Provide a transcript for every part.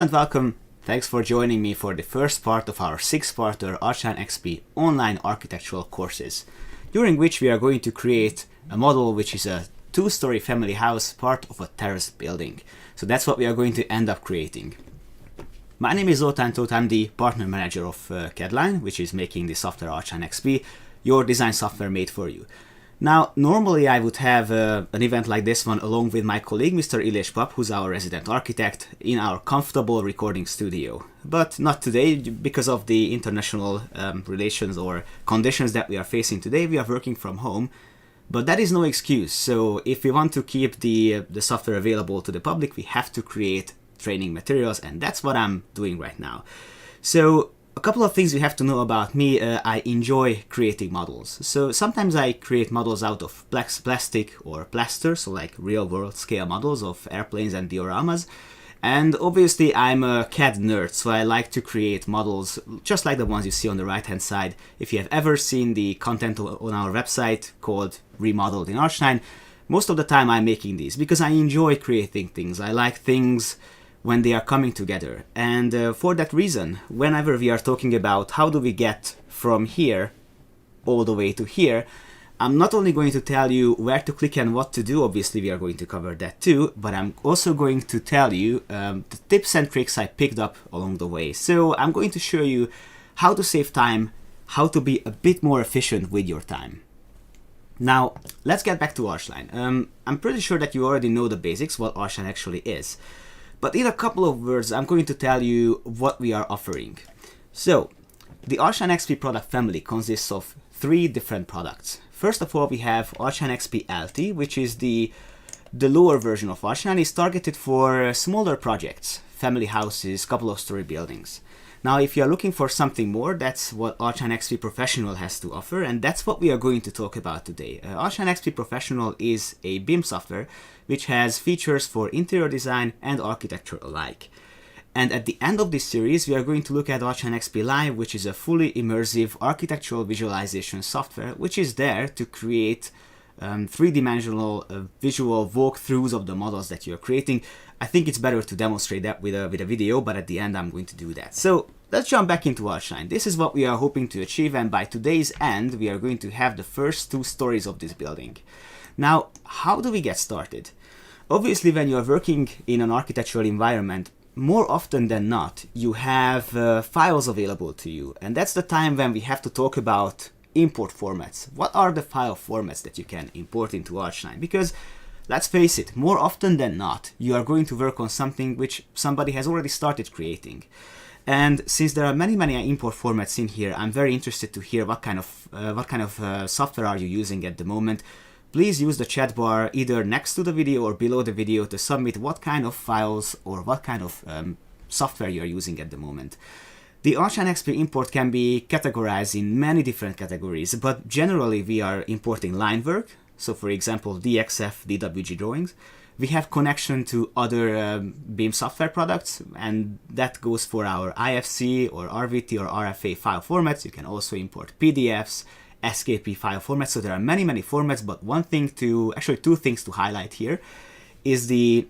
And welcome. Thanks for joining me for the first part of our 6-parter ARCHLine.XP online architectural courses, during which we are going to create a model which is a 2-story family house part of a terraced building. So that's what we are going to end up creating. My name is Untitled. I'm the partner manager of ARCHLine, which is making the software ARCHLine.XP, your design software made for you. Now, normally I would have an event like this one along with my colleague, Mr. Pap, who's our resident architect, in our comfortable recording studio. But not today, because of the international relations or conditions that we are facing today. We are working from home, but that is no excuse. So if we want to keep the software available to the public, we have to create training materials, and that's what I'm doing right now. So a couple of things you have to know about me. I enjoy creating models. So sometimes I create models out of plastic or plaster, so like real world scale models of airplanes and dioramas. And obviously I'm a CAD nerd, so I like to create models just like the ones you see on the right hand side. If you have ever seen the content on our website called Remodeled in ARCHLine, most of the time I'm making these because I enjoy creating things. I like things when they are coming together, and for that reason, whenever we are talking about how do we get from here all the way to here, I'm not only going to tell you where to click and what to do, obviously we are going to cover that too, but I'm also going to tell you the tips and tricks I picked up along the way. So I'm going to show you how to save time, how to be a bit more efficient with your time. Now, let's get back to ARCHLine. I'm pretty sure that you already know the basics, what ARCHLine actually is. But in a couple of words, I'm going to tell you what we are offering. So, the ARCHLine.XP product family consists of 3 different products. First of all, we have ARCHLine.XP LT, which is the lower version of ARCHLine. It's targeted for smaller projects, family houses, couple of story buildings. Now, if you are looking for something more, that's what ARCHLine.XP Professional has to offer, and that's what we are going to talk about today. ARCHLine.XP Professional is a BIM software which has features for interior design and architecture alike. And at the end of this series, we are going to look at ARCHLine.XP Live, which is a fully immersive architectural visualization software, which is there to create 3-dimensional visual walkthroughs of the models that you're creating. I think it's better to demonstrate that with a video, but at the end I'm going to do that. So let's jump back into ARCHLine. This is what we are hoping to achieve, and by today's end we are going to have the first 2 stories of this building. Now, how do we get started? Obviously, when you are working in an architectural environment, more often than not, you have files available to you, and that's the time when we have to talk about import formats. What are the file formats that you can import into ARCHLine? Because let's face it, more often than not, you are going to work on something which somebody has already started creating. And since there are many import formats in here, I'm very interested to hear what kind of software are you using at the moment. Please use the chat bar either next to the video or below the video to submit what kind of files or what kind of software you're using at the moment. The ARCHLine.XP import can be categorized in many different categories, but generally we are importing line work. So for example, DXF, DWG drawings. We have connection to other BIM software products, and that goes for our IFC or RVT or RFA file formats. You can also import PDFs, SKP file formats. So there are many formats, but actually 2 things to highlight here is the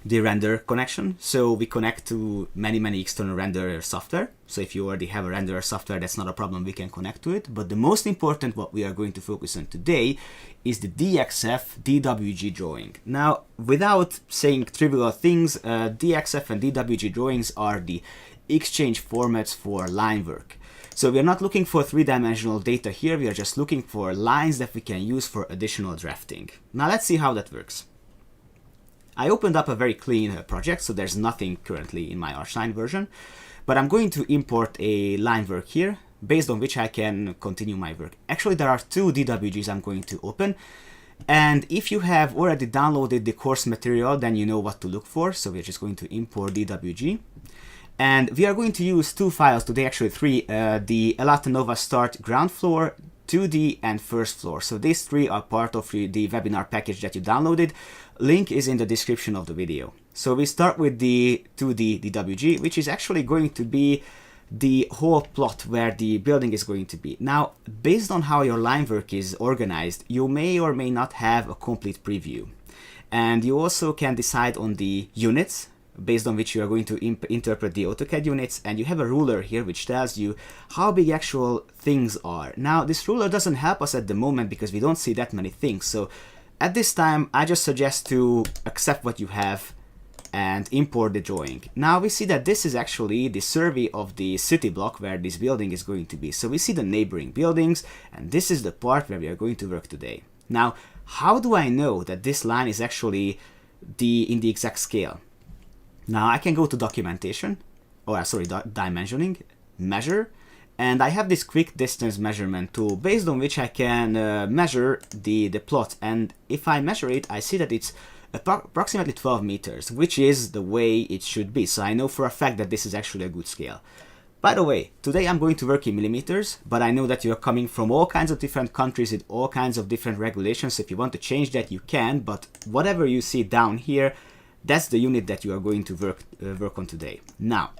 render connection. So we connect to many external renderer software. So if you already have a renderer software, that's not a problem, we can connect to it. But the most important, what we are going to focus on today, is the DXF DWG drawing. Now, without saying trivial things, DXF and DWG drawings are the exchange formats for line work. So we are not looking for 3-dimensional data here, we are just looking for lines that we can use for additional drafting. Now let's see how that works. I opened up a very clean project, so there's nothing currently in my ARCHLine version, but I'm going to import a line work here, based on which I can continue my work. Actually, there are 2 DWGs I'm going to open, and if you have already downloaded the course material, then you know what to look for. So we're just going to import DWG. And we are going to use 2 files today, actually 3, the Elatanova Start ground floor, 2D and first floor. So these 3 are part of the webinar package that you downloaded. Link is in the description of the video. So we start with the 2D DWG, which is actually going to be the whole plot where the building is going to be. Now, based on how your line work is organized, you may or may not have a complete preview. And you also can decide on the units based on which you are going to interpret the AutoCAD units, and you have a ruler here which tells you how big actual things are. Now this ruler doesn't help us at the moment because we don't see that many things, so at this time I just suggest to accept what you have and import the drawing. Now we see that this is actually the survey of the city block where this building is going to be. So we see the neighboring buildings, and this is the part where we are going to work today. Now, how do I know that this line is actually in the exact scale? Now I can go to documentation, or sorry, dimensioning, measure, and I have this quick distance measurement tool based on which I can measure the plot. And if I measure it, I see that it's approximately 12 meters, which is the way it should be. So I know for a fact that this is actually a good scale. By the way, today I'm going to work in millimeters, but I know that you're coming from all kinds of different countries with all kinds of different regulations. So if you want to change that, you can, but whatever you see down here, that's the unit that you are going to work on today. Now,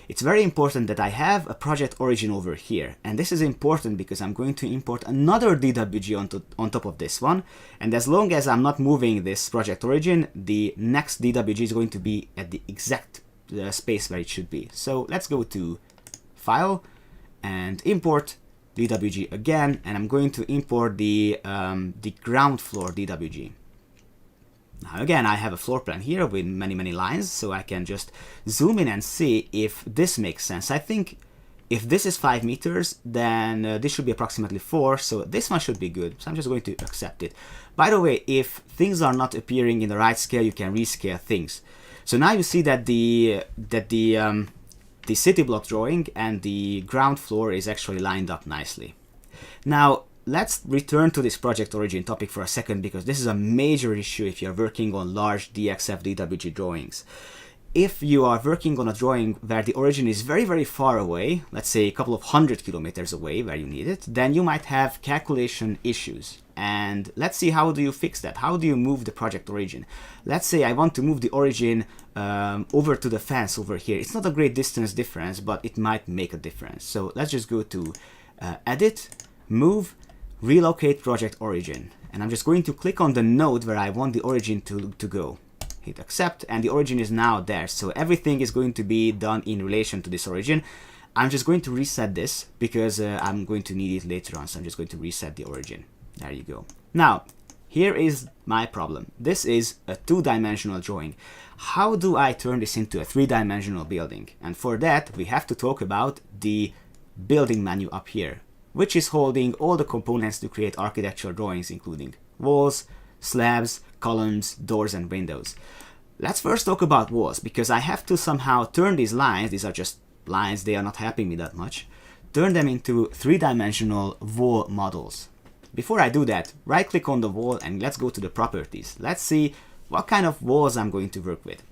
it's very important that I have a project origin over here, and this is important because I'm going to import another DWG on top of this one, and as long as I'm not moving this project origin, the next DWG is going to be at the exact space where it should be. So let's go to File and Import DWG again, and I'm going to import the ground floor DWG. Now again, I have a floor plan here with many lines, so I can just zoom in and see if this makes sense. I think if this is 5 meters, then this should be approximately 4, so this one should be good. So I'm just going to accept it. By the way, if things are not appearing in the right scale, you can rescale things. So now you see that the city block drawing and the ground floor is actually lined up nicely. Now, let's return to this project origin topic for a second, because this is a major issue if you're working on large DXF DWG drawings. If you are working on a drawing where the origin is very far away, let's say a couple of 100 kilometers away where you need it, then you might have calculation issues. And let's see, how do you fix that? How do you move the project origin? Let's say I want to move the origin over to the fence over here. It's not a great distance difference, but it might make a difference. So let's just go to Edit, Move, Relocate Project Origin, and I'm just going to click on the node where I want the origin to go. Hit accept, and the origin is now there, so everything is going to be done in relation to this origin. I'm just going to reset this because I'm going to need it later on, so I'm just going to reset the origin. There you go. Now, here is my problem. This is a 2-dimensional drawing. How do I turn this into a 3-dimensional building? And for that, we have to talk about the building menu up here, which is holding all the components to create architectural drawings, including walls, slabs, columns, doors, and windows. Let's first talk about walls, because I have to somehow turn these lines, these are just lines, they are not helping me that much, turn them into 3-dimensional wall models. Before I do that, right click on the wall and let's go to the properties. Let's see what kind of walls I'm going to work with.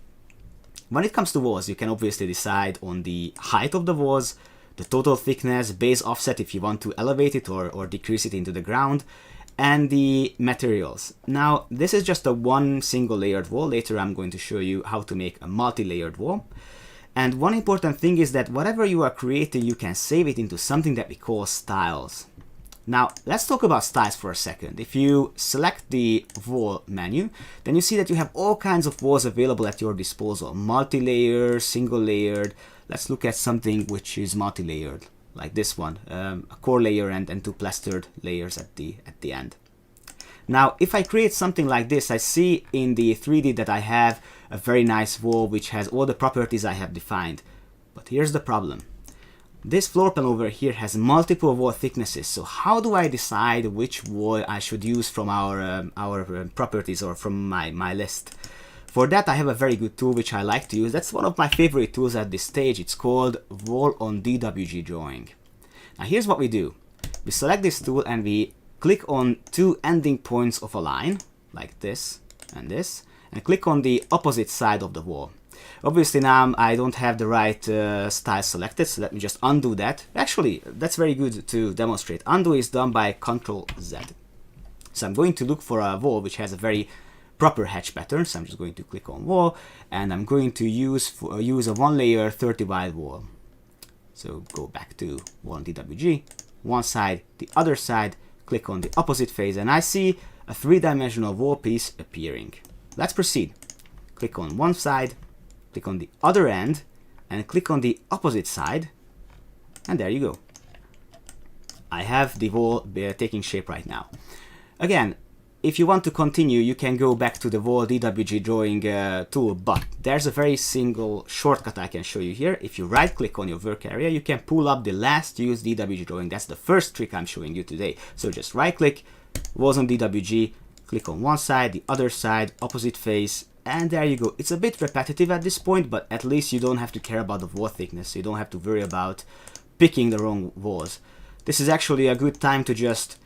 When it comes to walls, you can obviously decide on the height of the walls, the total thickness, base offset if you want to elevate it or decrease it into the ground, and the materials. Now, this is just a one single layered wall. Later I'm going to show you how to make a multi-layered wall. And one important thing is that whatever you are creating, you can save it into something that we call styles. Now, let's talk about styles for a second. If you select the wall menu, then you see that you have all kinds of walls available at your disposal. Multi-layer, single-layered. Let's look at something which is multi-layered, like this one, a core layer and 2 plastered layers at the end. Now, if I create something like this, I see in the 3D that I have a very nice wall which has all the properties I have defined. But here's the problem. This floor plan over here has multiple wall thicknesses, so how do I decide which wall I should use from our properties or from my list? For that, I have a very good tool which I like to use. That's one of my favorite tools at this stage. It's called Wall on DWG Drawing. Now here's what we do. We select this tool and we click on 2 ending points of a line, like this, and click on the opposite side of the wall. Obviously now I don't have the right style selected, so let me just undo that. Actually, that's very good to demonstrate. Undo is done by Ctrl-Z. So I'm going to look for a wall which has a very proper hatch pattern, so I'm just going to click on wall, and I'm going to use a 1 layer 30 wide wall. So go back to wall on DWG, one side, the other side, click on the opposite face, and I see a 3-dimensional wall piece appearing. Let's proceed. Click on one side, click on the other end, and click on the opposite side, and there you go. I have the wall taking shape right now. Again, if you want to continue, you can go back to the wall DWG drawing tool, but there's a very single shortcut I can show you here. If you right click on your work area, you can pull up the last used DWG drawing. That's the first trick I'm showing you today. So just right click, walls on DWG, click on one side, the other side, opposite face, and there you go. It's a bit repetitive at this point, but at least you don't have to care about the wall thickness. So you don't have to worry about picking the wrong walls. This is actually a good time to just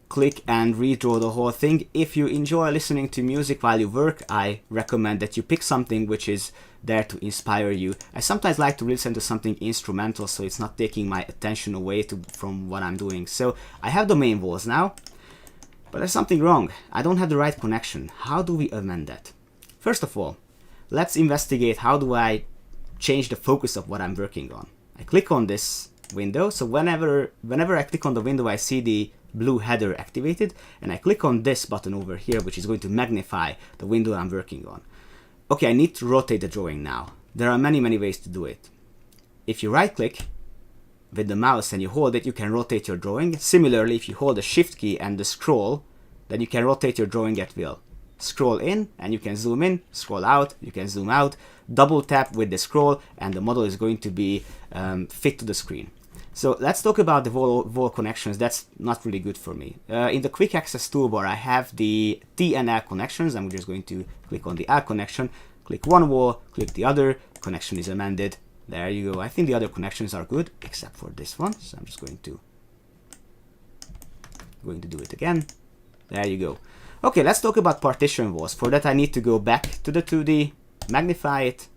click and redraw the whole thing. If you enjoy listening to music while you work, I recommend that you pick something which is there to inspire you. I sometimes like to listen to something instrumental, so it's not taking my attention away from what I'm doing. So I have the main walls now, but there's something wrong. I don't have the right connection. How do we amend that? First of all, let's investigate how do I change the focus of what I'm working on. I click on this window, so whenever I click on the window, I see the blue header activated, and I click on this button over here, which is going to magnify the window I'm working on. Okay, I need to rotate the drawing now. There are many ways to do it. If you right click with the mouse and you hold it, you can rotate your drawing. Similarly, if you hold the shift key and the scroll, then you can rotate your drawing at will. Scroll in and you can zoom in, scroll out, you can zoom out, double tap with the scroll, and the model is going to be fit to the screen. So let's talk about the wall connections. That's not really good for me. In the quick access toolbar, I have the Tnf Connections. I'm just going to click on the L connection, click one wall, click the other, connection is amended. There you go. I think the other connections are good, except for this one. So I'm just going to do it again. There you go. Okay, let's talk about partition walls. For that, I need to go back to the 2D, magnify it,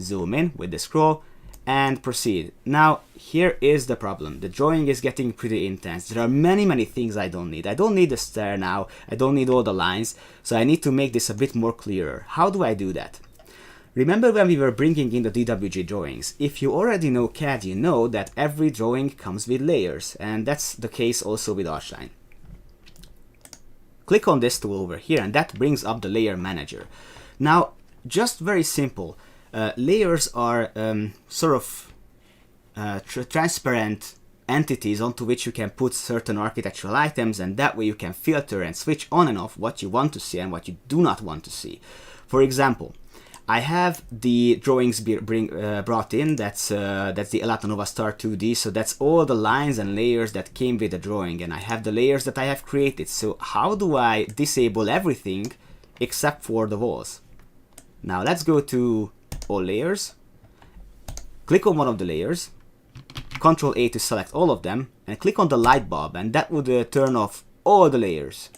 zoom in with the scroll, and proceed. Now, here is the problem. The drawing is getting pretty intense. There are many things I don't need. I don't need the stair now. I don't need all the lines. So I need to make this a bit more clearer. How do I do that? Remember when we were bringing in the DWG drawings? If you already know CAD, you know that every drawing comes with layers. And that's the case also with ARCHLine. Click on this tool over here, and that brings up the layer manager. Now, just very simple. Layers are sort of transparent entities onto which you can put certain architectural items, and that way you can filter and switch on and off what you want to see and what you do not want to see. For example, I have the drawings brought in. That's the Elatanova Star 2D. So that's all the lines and layers that came with the drawing, and I have the layers that I have created. So how do I disable everything except for the walls? Now let's go to all layers, click on one of the layers, Ctrl A to select all of them, and click on the light bulb, and that would turn off all the layers.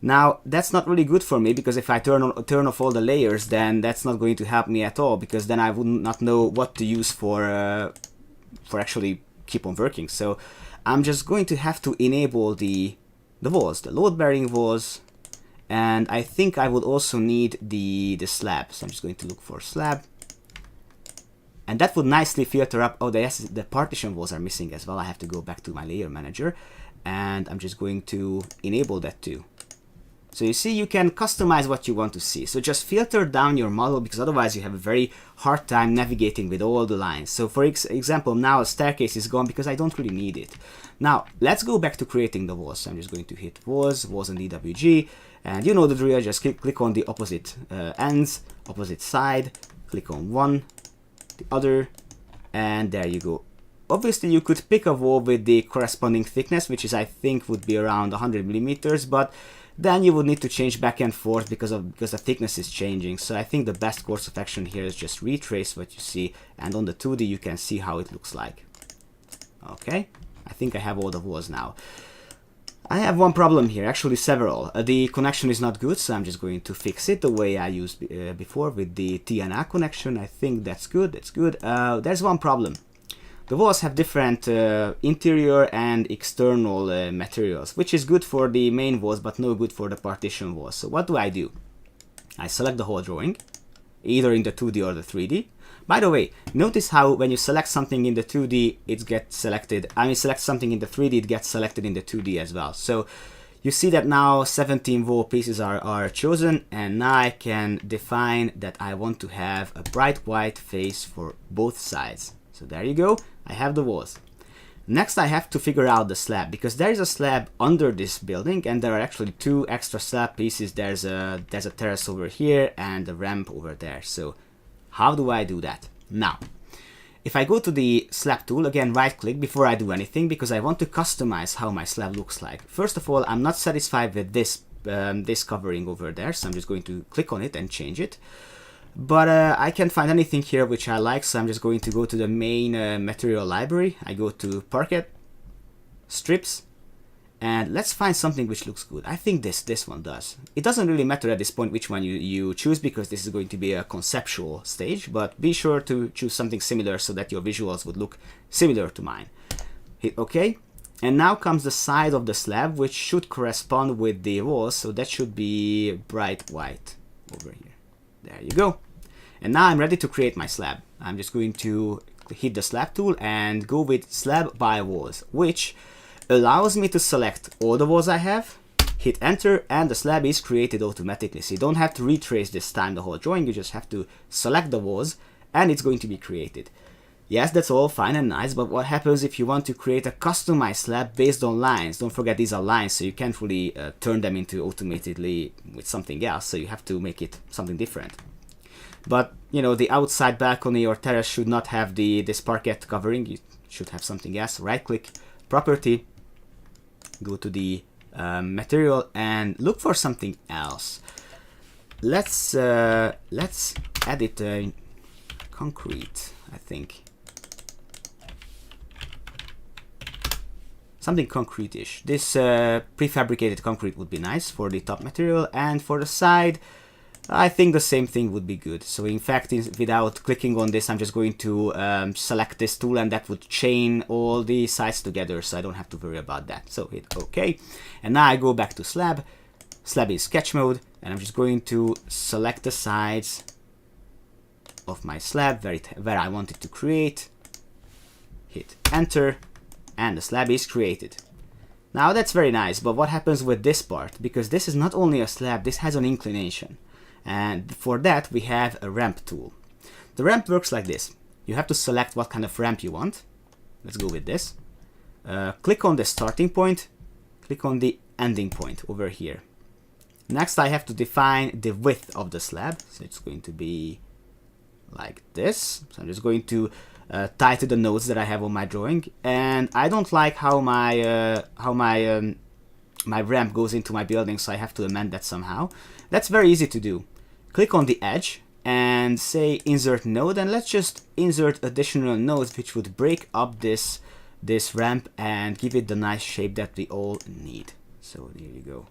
Now that's not really good for me, because if I turn off all the layers, then that's not going to help me at all, because then I would not know what to use for actually keep on working. So I'm just going to have to enable the walls, the load-bearing walls. And I think I would also need the slab. So I'm just going to look for slab. And that would nicely filter up. Oh, the partition walls are missing as well. I have to go back to my layer manager. And I'm just going to enable that too. So you see, you can customize what you want to see. So just filter down your model, because otherwise you have a very hard time navigating with all the lines. So for example, now a staircase is gone because I don't really need it. Now let's go back to creating the walls. So I'm just going to hit walls on DWG. And you know the drill, just click on the opposite ends, opposite side, click on one, the other, and there you go. Obviously you could pick a wall with the corresponding thickness, which is I think would be around 100 millimeters, but then you would need to change back and forth because the thickness is changing. So I think the best course of action here is just retrace what you see, and on the 2D you can see how it looks like. Okay, I think I have all the walls now. I have one problem here, actually several. The connection is not good, so I'm just going to fix it the way I used before with the Tnf connection. I think that's good, there's one problem. The walls have different interior and external materials, which is good for the main walls, but no good for the partition walls. So what do? I select the whole drawing, either in the 2D or the 3D. By the way, notice how when you select something in the 2D, it gets selected. I mean, select something in the 3D, it gets selected in the 2D as well. So You see that now 17 wall pieces are chosen, and now I can define that I want to have a bright white face for both sides. So there you go, I have the walls. Next I have to figure out the slab, because there is a slab under this building and there are actually 2 extra slab pieces. There's a terrace over here and a ramp over there. So how do I do that? Now, if I go to the slab tool, again right click before I do anything, because I want to customize how my slab looks like. First of all, I'm not satisfied with this, this covering over there, so I'm just going to click on it and change it. But I can't find anything here which I like, so I'm just going to go to the main material library. I go to parquet, strips, and let's find something which looks good. I think this one does. It doesn't really matter at this point which one you choose, because this is going to be a conceptual stage, but be sure to choose something similar so that your visuals would look similar to mine. Hit OK, and now comes the side of the slab, which should correspond with the walls, so that should be bright white over here. There you go. And now I'm ready to create my slab. I'm just going to hit the slab tool and go with slab by walls, which allows me to select all the walls I have, hit enter, and the slab is created automatically. So you don't have to retrace this time the whole drawing, you just have to select the walls and it's going to be created. Yes, that's all fine and nice, but what happens if you want to create a customized slab based on lines? Don't forget these are lines, so you can't really turn them into automatically with something else, so you have to make it something different. But, you know, the outside balcony or terrace should not have this parquet covering, you should have something else. Right click, property, go to the material and look for something else. Let's edit concrete, I think. Something concrete-ish. This prefabricated concrete would be nice for the top material, and for the side I think the same thing would be good. So in fact, without clicking on this, I'm just going to select this tool, and that would chain all the sides together, so I don't have to worry about that. So hit OK, and now I go back to slab. Slab is sketch mode, and I'm just going to select the sides of my slab where I want it to create. Hit enter, and the slab is created. Now that's very nice, but what happens with this part? Because this is not only a slab, this has an inclination. And for that we have a ramp tool. The ramp works like this. You have to select what kind of ramp you want. Let's go with this. Click on the starting point, click on the ending point over here. Next I have to define the width of the slab, so it's going to be like this. So I'm just going to tie to the nodes that I have on my drawing, and I don't like how my my ramp goes into my building, so I have to amend that somehow. That's very easy to do. Click on the edge and say insert node, and let's just insert additional nodes which would break up this ramp and give it the nice shape that we all need. So there you go.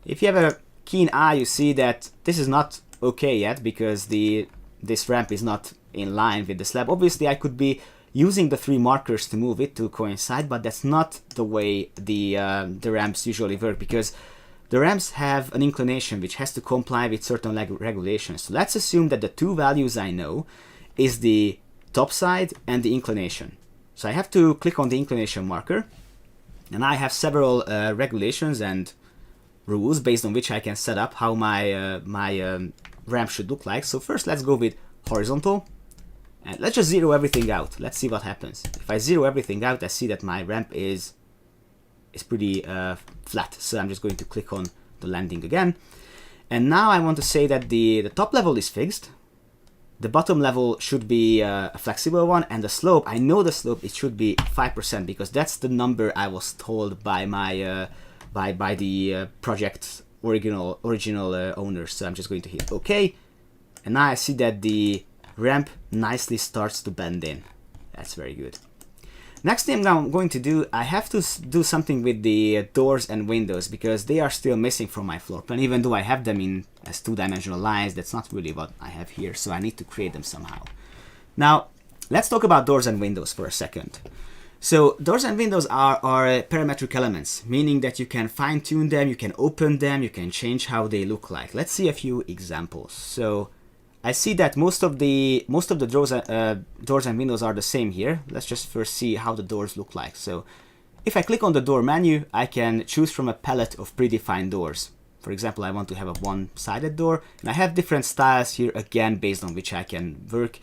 If you have a keen eye, you see that this is not okay yet, because this ramp is not in line with the slab. Obviously I could be using the 3 markers to move it to coincide, but that's not the way the ramps usually work, because the ramps have an inclination which has to comply with certain regulations. So let's assume that the 2 values I know is the top side and the inclination. So I have to click on the inclination marker, and I have several regulations and rules based on which I can set up how my ramp should look like. So first let's go with horizontal, and let's just zero everything out. Let's see what happens. If I zero everything out, I see that my ramp is pretty flat, so I'm just going to click on the landing again. And now I want to say that the top level is fixed, the bottom level should be a flexible one, and the slope, I know the slope, it should be 5%, because that's the number I was told by my by the project's original owner. So I'm just going to hit OK, and now I see that the ramp nicely starts to bend in. That's very good. Next thing I'm going to do, I have to do something with the doors and windows, because they are still missing from my floor plan. Even though I have them in as 2-dimensional lines, that's not really what I have here, so I need to create them somehow. Now, let's talk about doors and windows for a second. So doors and windows are parametric elements, meaning that you can fine-tune them, you can open them, you can change how they look like. Let's see a few examples. So I see that most of the doors and windows are the same here. Let's just first see how the doors look like. So If I click on the door menu, I can choose from a palette of predefined doors. For example, I want to have a one-sided door, and I have different styles here again based on which I can work.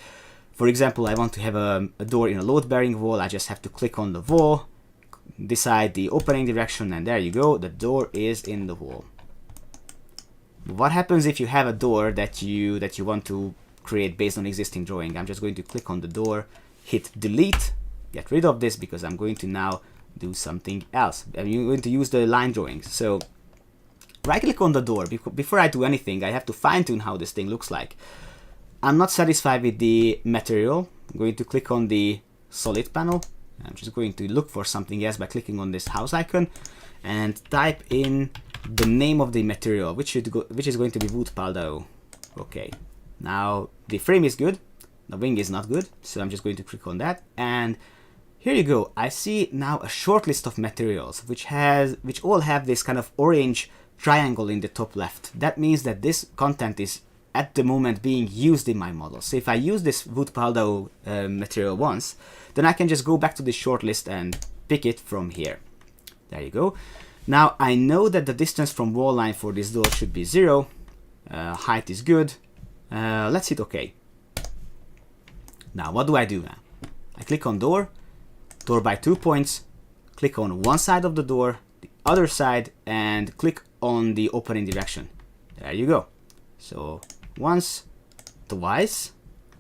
For example, I want to have a door in a load-bearing wall. I just have to click on the wall, decide the opening direction, and there you go, the door is in the wall. What happens if you have a door that you want to create based on existing drawing? I'm just going to click on the door, hit delete, get rid of this because I'm going to now do something else. I'm going to use the line drawings. So right click on the door. Before I do anything, I have to fine-tune how this thing looks like. I'm not satisfied with the material. I'm going to click on the solid panel. I'm just going to look for something else by clicking on this house icon and type in the name of the material, which is going to be wood Dwg. Okay, now the frame is good, the wing is not good, so I'm just going to click on that, and here you go. I see now a short list of materials which all have this kind of orange triangle in the top left. That means that this content is at the moment being used in my model. So if I use this wood Dwg material once, then I can just go back to the short list and pick it from here. There you go. Now I know that the distance from wall line for this door should be 0. Height is good. Let's hit OK. Now what do I do now? I click on door by 2 points, click on one side of the door, the other side, and click on the opening direction. There you go. So once, twice.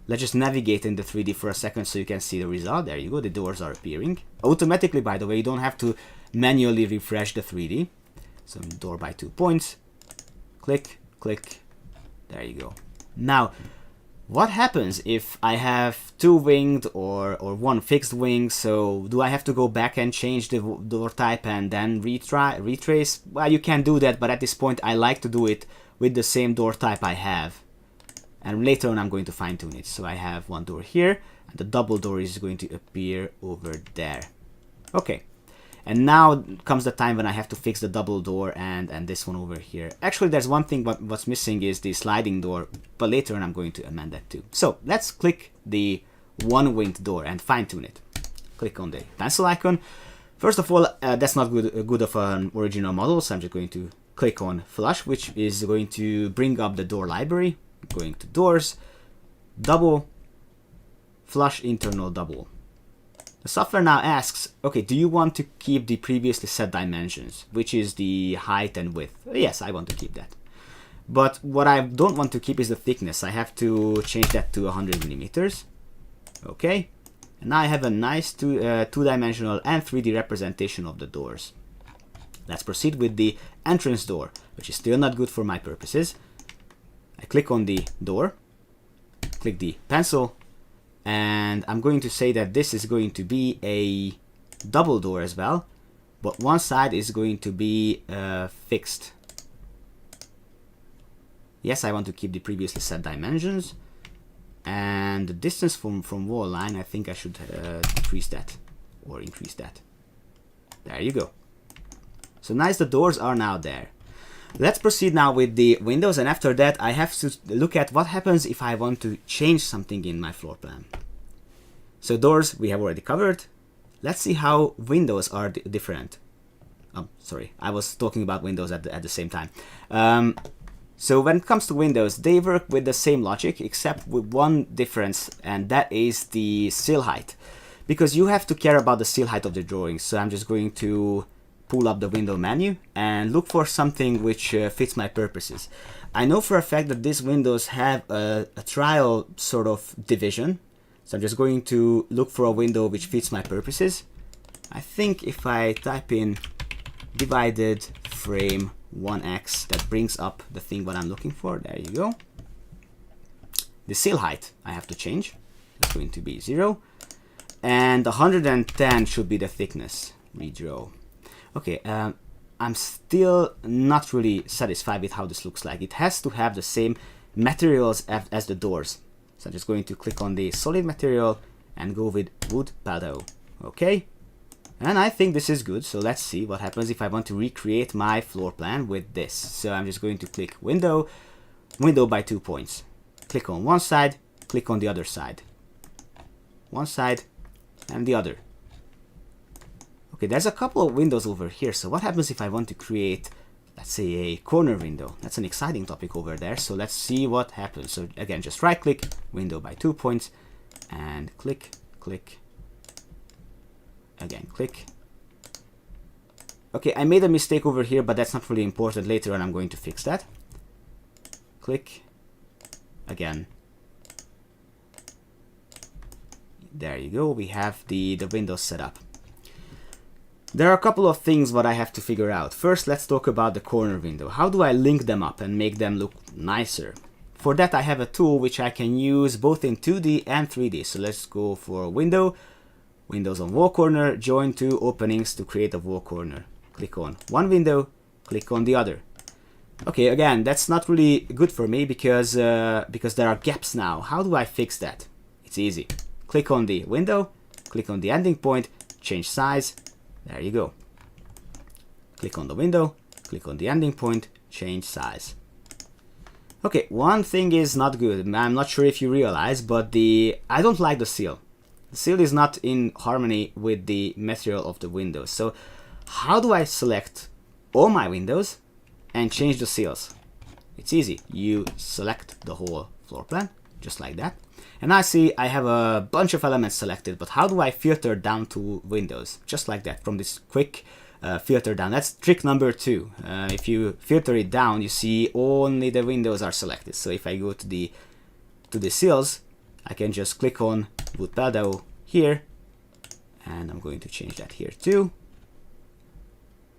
Let's just navigate in the 3D for a second so you can see the result. There you go, the doors are appearing. Automatically, by the way, you don't have to manually refresh the 3D. So door by 2 points. Click, click. There you go. Now, what happens if I have two winged or one fixed wing? So do I have to go back and change the door type and then retrace? Well, you can do that, but at this point I like to do it with the same door type I have. And later on I'm going to fine tune it. So I have one door here, and the double door is going to appear over there. Okay. And now comes the time when I have to fix the double door and this one over here. Actually, there's one thing, but what's missing is the sliding door, but later on I'm going to amend that too. So let's click the one winged door and fine tune it. Click on the pencil icon. First of all, that's not good of an original model, so I'm just going to click on flush, which is going to bring up the door library. Going to doors, double, flush internal double. The software now asks, okay, do you want to keep the previously set dimensions, which is the height and width? Yes, I want to keep that. But what I don't want to keep is the thickness. I have to change that to 100 millimeters. Okay. And now I have a nice two-dimensional and 3D representation of the doors. Let's proceed with the entrance door, which is still not good for my purposes. I click on the door, click the pencil, and I'm going to say that this is going to be a double door as well, but one side is going to be fixed. Yes, I want to keep the previously set dimensions, and the distance from wall line, I think I should decrease that or increase that. There you go. So nice, the doors are now there. Let's proceed now with the windows, and after that I have to look at what happens if I want to change something in my floor plan. So doors we have already covered. Let's see how windows are different. Sorry, I was talking about windows at the same time. So when it comes to windows, they work with the same logic except with one difference, and that is the sill height. Because you have to care about the sill height of the drawing, so I'm just going to pull up the window menu and look for something which fits my purposes. I know for a fact that these windows have a trial sort of division, so I'm just going to look for a window which fits my purposes. I think if I type in divided frame 1x, that brings up the thing what I'm looking for. There you go. The sill height I have to change. It's going to be 0, and 110 should be the thickness. Redraw. Okay, I'm still not really satisfied with how this looks like. It has to have the same materials as the doors. So I'm just going to click on the solid material and go with wood Dwg. Okay, and I think this is good. So let's see what happens if I want to recreate my floor plan with this. So I'm just going to click window by 2 points. Click on one side, click on the other side. One side and the other. Okay, there's a couple of windows over here. So what happens if I want to create, let's say, a corner window? That's an exciting topic over there. So let's see what happens. So again, just right click, window by 2 points, and click, click, again, click. Okay, I made a mistake over here, but that's not really important. Later on, I'm going to fix that. Click, again. There you go, we have the windows set up. There are a couple of things what I have to figure out. First, let's talk about the corner window. How do I link them up and make them look nicer? For that, I have a tool which I can use both in 2D and 3D. So let's go for window, windows on wall corner, join two openings to create a wall corner. Click on one window, click on the other. Okay, again, that's not really good for me because there are gaps now. How do I fix that? It's easy. Click on the window, click on the ending point, change size. There you go. Click on the window, click on the ending point, change size. Okay, one thing is not good. I'm not sure if you realize, but I don't like the seal. The seal is not in harmony with the material of the window. So how do I select all my windows and change the seals? It's easy. You select the whole floor plan, just like that. And I see I have a bunch of elements selected, but how do I filter down to windows? Just like that, from this quick filter down. That's trick number 2. If you filter it down, you see only the windows are selected. So if I go to the seals, I can just click on Wood Dwg here, and I'm going to change that here too.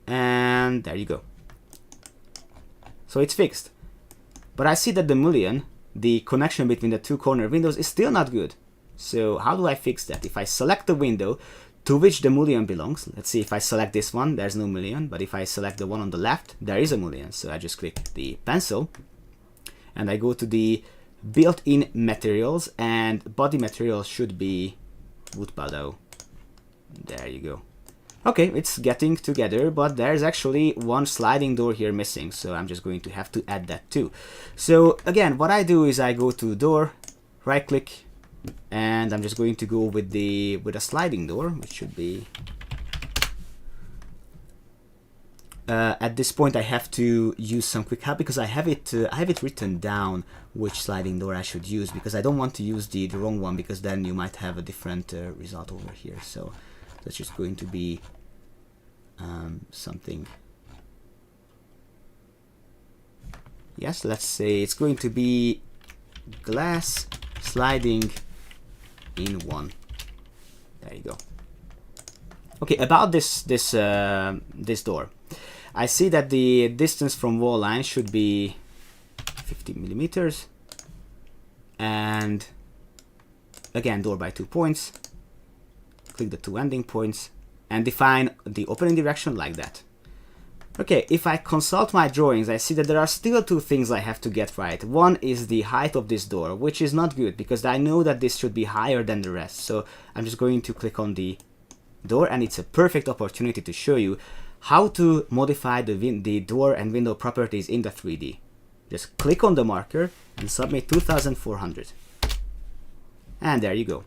And there you go. So it's fixed. But I see that the connection between the two corner windows is still not good. So how do I fix that? If I select the window to which the mullion belongs, let's see, if I select this one, there's no mullion, but if I select the one on the left, there is a mullion. So I just click the pencil and I go to the built-in materials, and body material should be Wood Dwg. There you go. Okay, it's getting together, but there's actually one sliding door here missing, so I'm just going to have to add that too. So again, what I do is I go to door, right click, and I'm just going to go with a sliding door, which should be at this point I have to use some quick help because I have it written down which sliding door I should use, because I don't want to use the wrong one, because then you might have a different result over here. So that's just going to be something. Yes, let's say it's going to be glass sliding in one. There you go. Okay, about this door, I see that the distance from wall line should be 50 millimeters, and again, door by 2 points. Click the two ending points and define the opening direction like that. Okay, if I consult my drawings, I see that there are still two things I have to get right. One is the height of this door, which is not good because I know that this should be higher than the rest. So I'm just going to click on the door, and it's a perfect opportunity to show you how to modify the door and window properties in the 3D. Just click on the marker and submit 2400. And there you go.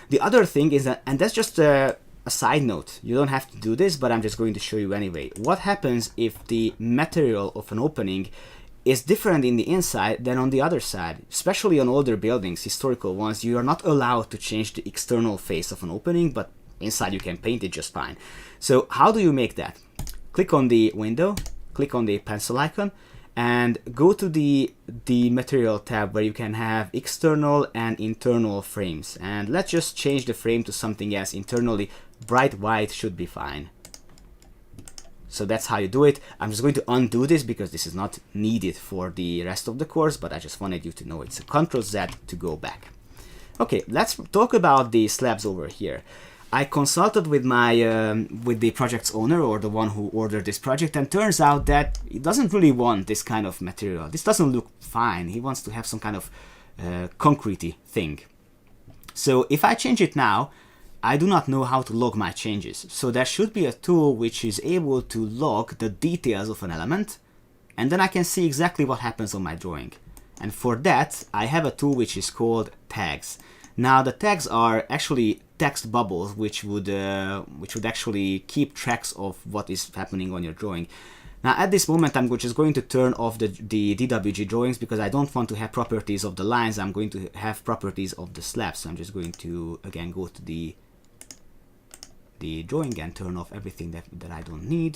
The other thing is that, and that's just a side note, you don't have to do this, but I'm just going to show you anyway. What happens if the material of an opening is different in the inside than on the other side? Especially on older buildings, historical ones, you are not allowed to change the external face of an opening, but inside you can paint it just fine. So how do you make that? Click on the window, click on the pencil icon, and go to the material tab where you can have external and internal frames. And let's just change the frame to something else internally. Bright white should be fine. So that's how you do it. I'm just going to undo this because this is not needed for the rest of the course, but I just wanted you to know it's a Ctrl-Z to go back. Okay, let's talk about the slabs over here. I consulted with with the project's owner, or the one who ordered this project, and turns out that he doesn't really want this kind of material. This doesn't look fine. He wants to have some kind of concretey thing. So if I change it now, I do not know how to log my changes. So there should be a tool which is able to log the details of an element, and then I can see exactly what happens on my drawing. And for that, I have a tool which is called tags. Now the tags are actually text bubbles which would actually keep tracks of what is happening on your drawing. Now at this moment I'm just going to turn off the DWG drawings because I don't want to have properties of the lines. I'm going to have properties of the slabs. So I'm just going to again go to the drawing and turn off everything that I don't need.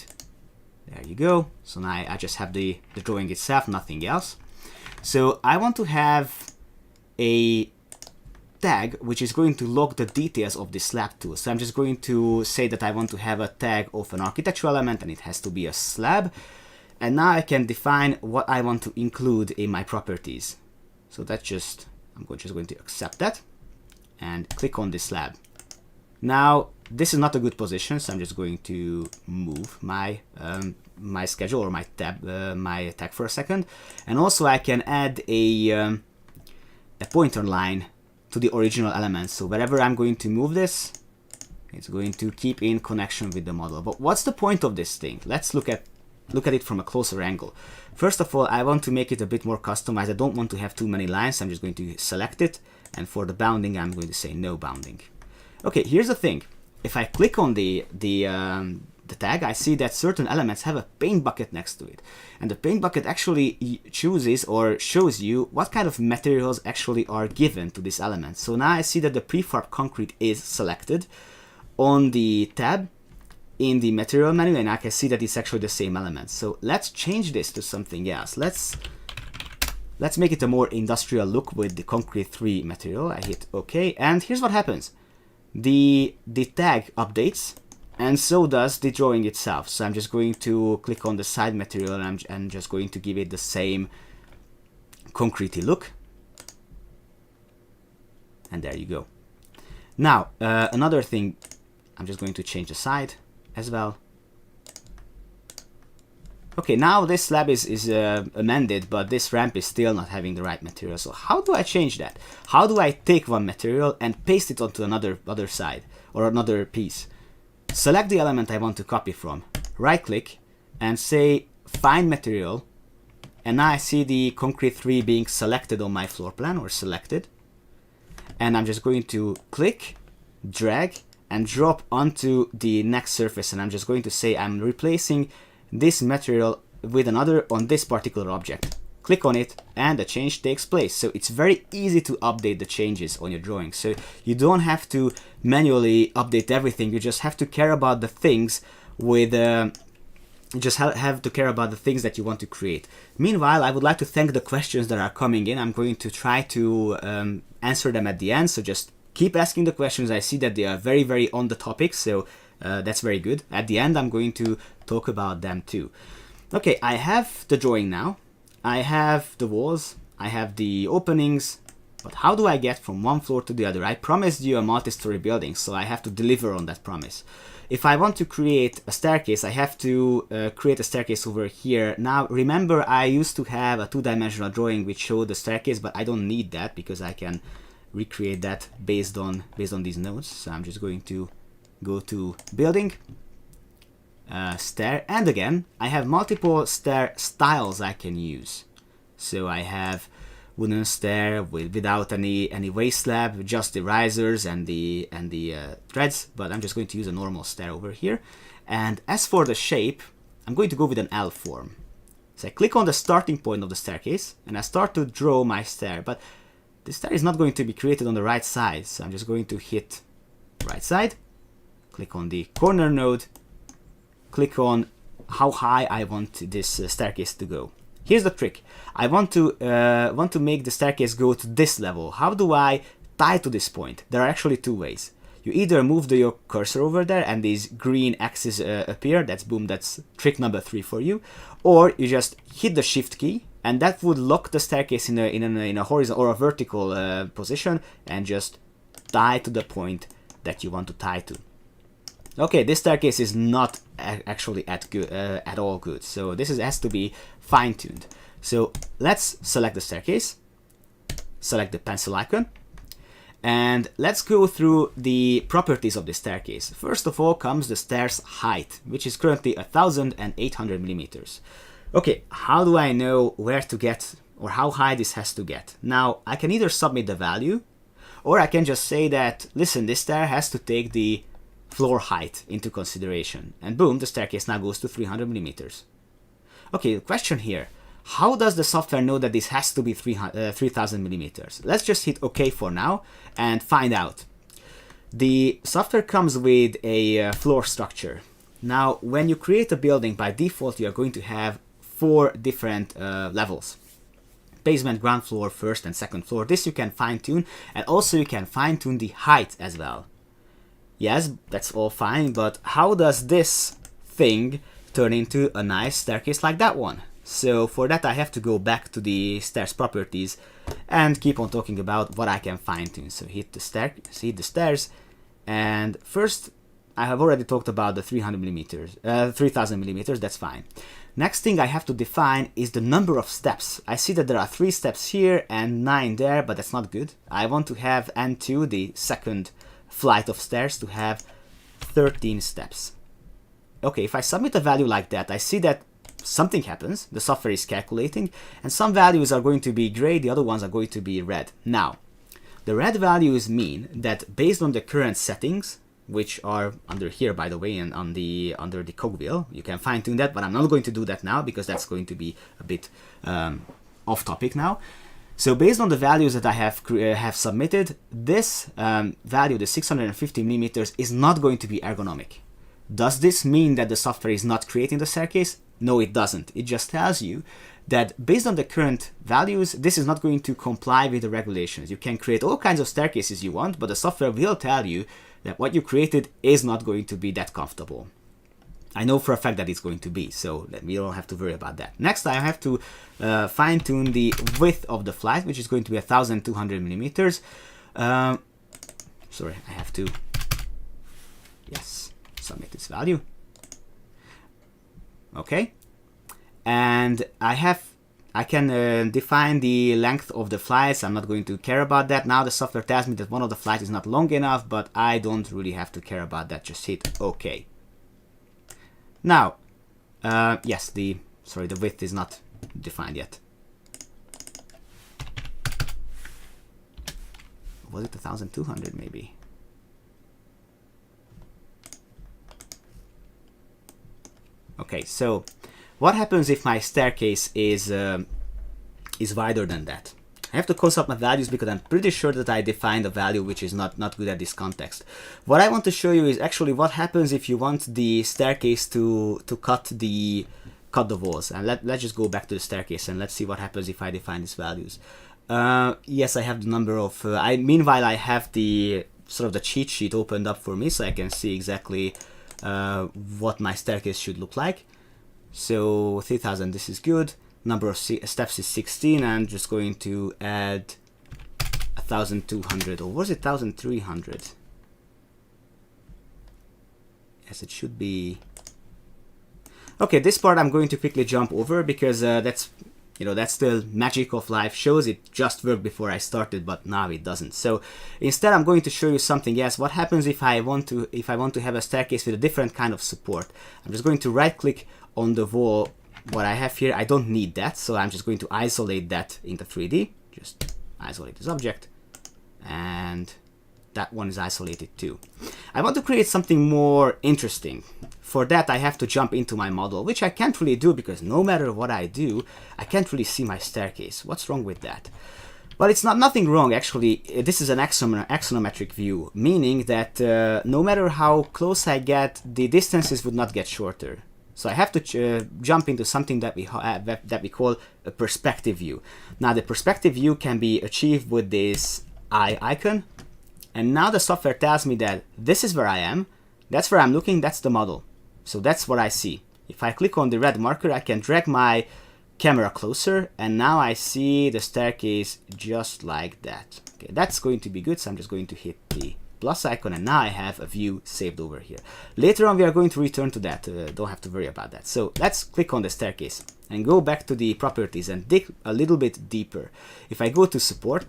There you go. So now I just have the drawing itself, nothing else. So I want to have a tag which is going to log the details of the slab tool. So I'm just going to say that I want to have a tag of an architectural element and it has to be a slab. And now I can define what I want to include in my properties. So that's just, I'm just going to accept that and click on the slab. Now this is not a good position, so I'm just going to move my my schedule or my tab, my tag for a second. And also I can add a pointer line to the original element. So wherever I'm going to move this, it's going to keep in connection with the model. But what's the point of this thing? Let's look at it from a closer angle. First of all, I want to make it a bit more customized. I don't want to have too many lines. I'm just going to select it, and for the bounding, I'm going to say no bounding. Okay, here's the thing. If I click on the tag, I see that certain elements have a paint bucket next to it. And the paint bucket actually chooses or shows you what kind of materials actually are given to this element. So now I see that the prefab concrete is selected on the tab in the material menu, and I can see that it's actually the same element. So let's change this to something else. Let's make it a more industrial look with the concrete 3 material. I hit OK, and here's what happens. The tag updates, and so does the drawing itself. So I'm just going to click on the side material and I'm just going to give it the same concretey look. And there you go. Now, another thing, I'm just going to change the side as well. Okay, now this slab is amended, but this ramp is still not having the right material. So how do I change that? How do I take one material and paste it onto other side or another piece? Select the element I want to copy from, right click and say find material, and now I see the concrete 3 being selected on my floor plan or selected, and I'm just going to click, drag and drop onto the next surface, and I'm just going to say I'm replacing this material with another on this particular object. Click on it and the change takes place. So it's very easy to update the changes on your drawing. So you don't have to manually update everything. You just have to care about the things with you just have to care about the things that you want to create. Meanwhile, I would like to thank the questions that are coming in. I'm going to try to answer them at the end. So just keep asking the questions. I see that they are very, very on the topic. So that's very good. At the end, I'm going to talk about them too. Okay, I have the drawing now. I have the walls, I have the openings, but how do I get from one floor to the other? I promised you a multi-story building, so I have to deliver on that promise. If I want to create a staircase, I have to create a staircase over here. Now, remember, I used to have a 2-dimensional drawing which showed the staircase, but I don't need that because I can recreate that based on these nodes. So I'm just going to go to building, stair, and again I have multiple stair styles I can use. So I have wooden stair without any waist slab, just the risers and the threads, but I'm just going to use a normal stair over here. And as for the shape, I'm going to go with an L form. So I click on the starting point of the staircase and I start to draw my stair, but the stair is not going to be created on the right side, so I'm just going to hit right side, click on the corner node, click on how high I want this staircase to go. Here's the trick. I want to make the staircase go to this level. How do I tie to this point? There are actually 2 ways. You either move your cursor over there and these green axes appear. That's trick number 3 for you. Or you just hit the shift key and that would lock the staircase in a horizontal or a vertical position and just tie to the point that you want to tie to. Okay, this staircase is not actually at all good, so this has to be fine-tuned. So let's select the staircase, select the pencil icon, and let's go through the properties of the staircase. First of all comes the stair's height, which is currently 1,800 millimeters. Okay, how do I know where to get or how high this has to get? Now, I can either submit the value, Or I can just say that, listen, this stair has to take the floor height into consideration. And boom, the staircase now goes to 300 millimeters. Okay, the question here. How does the software know that this has to be 3000 millimeters? Let's just hit OK for now and find out. The software comes with a floor structure. Now, when you create a building, by default, you are going to have 4 different levels. Basement, ground floor, first and second floor. This you can fine tune, and also you can fine tune the height as well. Yes, that's all fine, but how does this thing turn into a nice staircase like that one? So for that I have to go back to the stairs properties and keep on talking about what I can fine tune. So hit the stairs, and first I have already talked about the 3000 millimeters, that's fine. Next thing I have to define is the number of steps. I see that there are 3 steps here and 9 there, but that's not good. I want to have N2, the second flight of stairs, to have 13 steps. Okay, if I submit a value like that, I see that something happens, the software is calculating, and some values are going to be gray, the other ones are going to be red. Now, the red values mean that based on the current settings, which are under here, by the way, and under the cogwheel, you can fine tune that, but I'm not going to do that now because that's going to be a bit off topic now. So based on the values that I have submitted, this value, the 650 millimeters, is not going to be ergonomic. Does this mean that the software is not creating the staircase? No, it doesn't. It just tells you that based on the current values, this is not going to comply with the regulations. You can create all kinds of staircases you want, but the software will tell you that what you created is not going to be that comfortable. I know for a fact that it's going to be, so we don't have to worry about that. Next, I have to fine-tune the width of the flight, which is going to be 1200 millimeters. Sorry, I have to, yes, submit this value. Okay, and I can define the length of the flights. I'm not going to care about that. Now the software tells me that one of the flights is not long enough, but I don't really have to care about that. Just hit OK. Now, yes, the width is not defined yet. Was it 1200 maybe? Okay, so what happens if my staircase is wider than that? I have to consult my values because I'm pretty sure that I defined a value which is not good at this context. What I want to show you is actually what happens if you want the staircase to cut the walls. And let's just go back to the staircase and let's see what happens if I define these values. Yes, I have the number of. Meanwhile, I have the sort of the cheat sheet opened up for me, so I can see exactly what my staircase should look like. So 3000, this is good. Number of steps is 16. I'm just going to add 1200, or was it 1300? Yes, it should be. Okay, this part I'm going to quickly jump over because that's the magic of live shows. It just worked before I started, but now it doesn't. So instead, I'm going to show you something else. What happens if I want to have a staircase with a different kind of support? I'm just going to right-click on the wall. What I have here, I don't need that, so I'm just going to isolate that into 3D. Just isolate this object, and that one is isolated too. I want to create something more interesting. For that, I have to jump into my model, which I can't really do because no matter what I do, I can't really see my staircase. What's wrong with that? Well, it's nothing wrong, actually. This is an axonometric view, meaning that no matter how close I get, the distances would not get shorter. So I have to jump into something that we call a perspective view. Now, the perspective view can be achieved with this eye icon. And now the software tells me that this is where I am, that's where I'm looking, that's the model. So that's what I see. If I click on the red marker, I can drag my camera closer, and now I see the staircase just like that. Okay, that's going to be good, so I'm just going to hit the plus icon, and now I have a view saved over here. Later on, we are going to return to that. Don't have to worry about that. So let's click on the staircase and go back to the properties and dig a little bit deeper. If I go to support,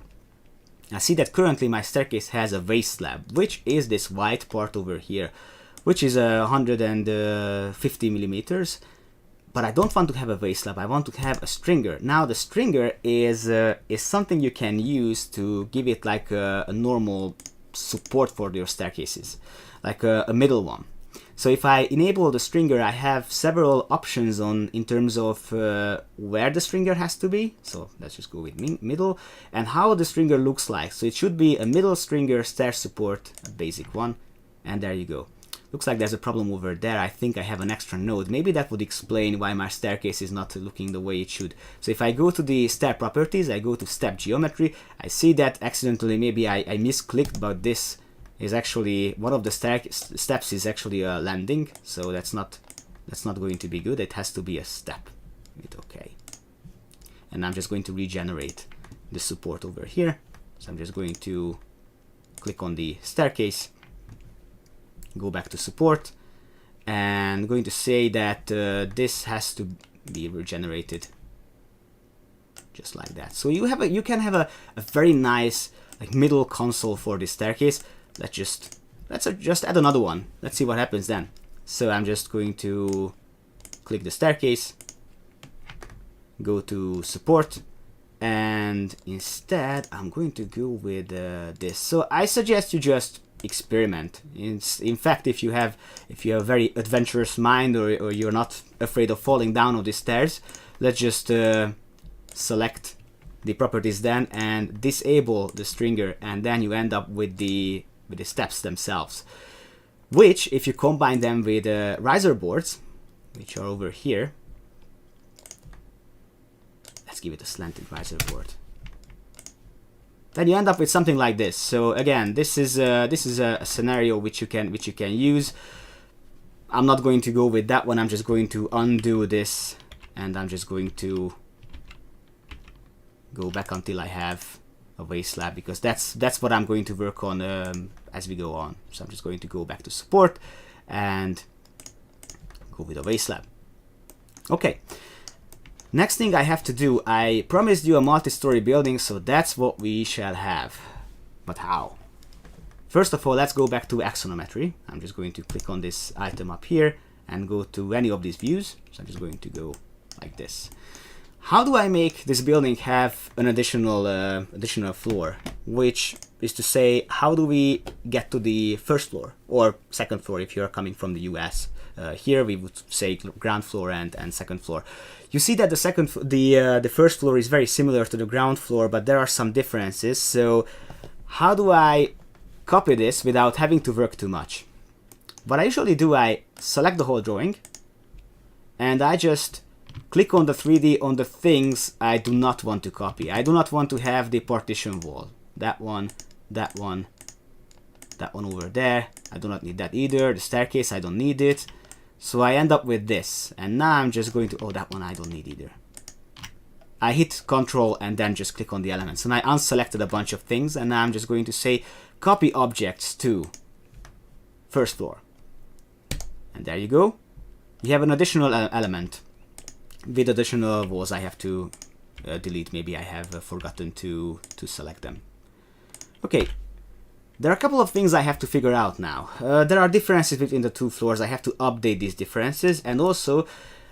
I see that currently my staircase has a waist slab, which is this white part over here, which is 150 millimeters. but I don't want to have a vase slab. I want to have a stringer. Now the stringer is something you can use to give it like a normal support for your staircases, like a middle one. So if I enable the stringer, I have several options in terms of where the stringer has to be. So let's just go with middle, and how the stringer looks like. So it should be a middle stringer stair support, a basic one, and there you go. Looks like there's a problem over there. I think I have an extra node. Maybe that would explain why my staircase is not looking the way it should. So if I go to the stair properties, I go to step geometry, I see that accidentally maybe I misclicked, but this is actually one of the steps is actually a landing. So that's not going to be good. It has to be a step. Hit OK. And I'm just going to regenerate the support over here. So I'm just going to click on the staircase, go back to support, and going to say that this has to be regenerated just like that. So you can have a very nice like middle console for this staircase. Let's just add another one. Let's see what happens then. So I'm just going to click the staircase, go to support, and instead I'm going to go with this. So I suggest you just experiment. In fact, if you have a very adventurous mind, or you're not afraid of falling down on the stairs, let's just select the properties then and disable the stringer, and then you end up with the steps themselves, which if you combine them with riser boards, which are over here, let's give it a slanted riser board, then you end up with something like this. So again, this is a scenario which you can use. I'm not going to go with that one. I'm just going to undo this, and I'm just going to go back until I have a vase slab, because that's what I'm going to work on as we go on. So I'm just going to go back to support and go with a vase slab. Okay. Next thing I have to do, I promised you a multi-story building, so that's what we shall have. But how? First of all, let's go back to axonometry. I'm just going to click on this item up here and go to any of these views. So I'm just going to go like this. How do I make this building have an additional floor? Which is to say, how do we get to the first floor or second floor if you're coming from the US? Here we would say ground floor and second floor. You see that the first floor is very similar to the ground floor, but there are some differences. So how do I copy this without having to work too much? What I usually do, I select the whole drawing, and I just click on the 3D on the things I do not want to copy. I do not want to have the partition wall. That one, that one, that one over there. I do not need that either. The staircase, I don't need it. So I end up with this. And now I'm just going to, oh, that one I don't need either. I hit Control and then just click on the elements. And I unselected a bunch of things. And now I'm just going to say copy objects to first floor. And there you go. You have an additional element. With additional walls I have to delete. Maybe I have forgotten to select them. Okay, there are a couple of things I have to figure out now. There are differences between the two floors. I have to update these differences, and also